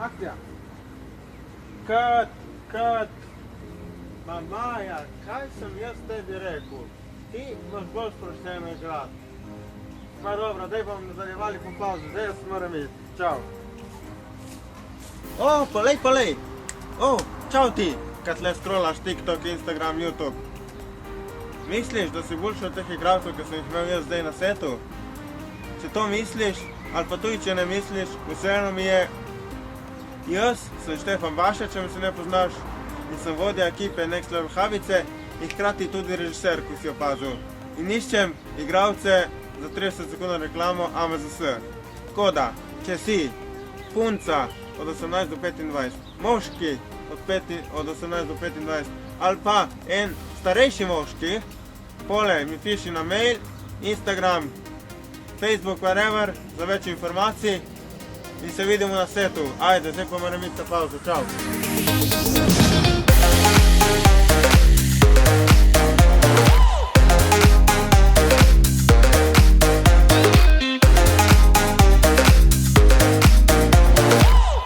Akcija. Kat. Ma Maja, kaj sem jaz tebi rekel? Ti imaš bolj sproščeno igrati. Ma dobro, daj bomo nadaljevali po pauzi, zdaj jaz moram iti. Čau. O, polej. O, čau ti, kad tle scrollaš TikTok, Instagram, YouTube. Misliš, da si boljši od teh igralcev, ki sem jih imel jaz zdaj na setu? Če to misliš, ali pa tudi če ne misliš, vseeno mi je. Jaz sem Štefan Bašec, če me se ne poznaš, in sem vodja ekipe Next Level Habice in hkrati tudi režiser, ko si opazil. In iščem igralce za 30 sekundno reklamo AMZS. Tako da, če si punca od 18 do 25, moški od 18 do 25 ali pa en starejši moški, pole mi piši na mail, Instagram, Facebook, whatever, za več informacij in se vidimo na setu. Ajde, zdaj pa moram iti na pauzo. Čau!